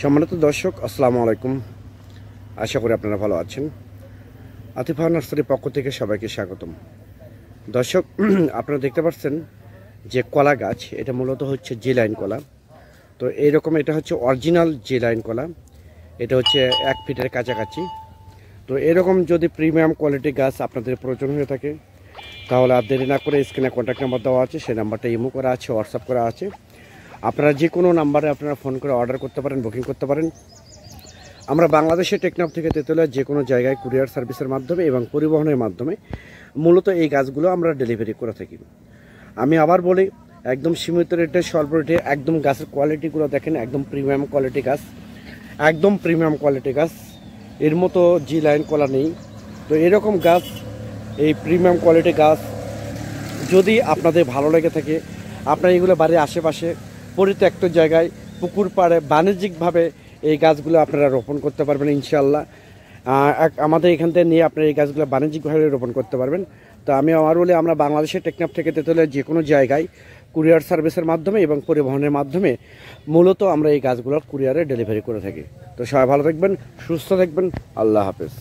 সম্মানিত দর্শক, আসসালামু আলাইকুম। আশা করি আপনারা ভালো আছেন। আতিফা নার্সারির পক্ষ থেকে সবাইকে স্বাগতম। দর্শক, আপনারা দেখতে পাচ্ছেন যে কলা গাছ, এটা মূলত হচ্ছে জি লাইন কলা। তো এইরকম এটা হচ্ছে অরিজিনাল জি লাইন কলা। এটা হচ্ছে 1 ফিটের কাছাকাছি। তো এরকম যদি প্রিমিয়াম কোয়ালিটি গাছ আপনাদের প্রয়োজন হয়ে থাকে, তাহলে আর দেরি না করে স্ক্রিনে কন্ট্যাক্ট নাম্বার দেওয়া আছে, সেই নাম্বারটা ইমো করা আছে, হোয়াটসঅ্যাপ করা আছে। আপনারা যে কোনো নাম্বারে আপনারা ফোন করে অর্ডার করতে পারেন, বুকিং করতে পারেন। আমরা বাংলাদেশের টেকনাফ থেকে তেতুলিয়া যে কোনো জায়গায় কুরিয়ার সার্ভিসের মাধ্যমে এবং পরিবহনের মাধ্যমে মূলত এই গাছগুলো আমরা ডেলিভারি করে থাকি। আমি আবার বলি, একদম সীমিত রেটে, স্বল্প রেটে, একদম গাছের কোয়ালিটিগুলো দেখেন, একদম প্রিমিয়াম কোয়ালিটি গাছ, একদম প্রিমিয়াম কোয়ালিটি গাছ। এর মতো জি লাইন কলা নেই। তো এরকম গাছ, এই প্রিমিয়াম কোয়ালিটি গাছ যদি আপনাদের ভালো লেগে থাকে, আপনারা এগুলো বাড়ির আশেপাশে পরিত্যক্ত জায়গায়, পুকুর পাড়ে বাণিজ্যিকভাবে এই গাছগুলো আপনারা রোপণ করতে পারবেন ইনশাআল্লাহ। আমাদের এখান থেকে নিয়ে আপনারা এই গাছগুলো বাণিজ্যিকভাবে রোপণ করতে পারবেন। তো আমি আমার বলে, আমরা বাংলাদেশের টেকনাফ থেকে তেতুলিয়া যে কোনো জায়গায় কুরিয়ার সার্ভিসের মাধ্যমে এবং পরিবহনের মাধ্যমে মূলত আমরা এই গাছগুলোর কুরিয়ারে ডেলিভারি করে থাকি। তো সবাই ভালো থাকবেন, সুস্থ থাকবেন। আল্লাহ হাফেজ।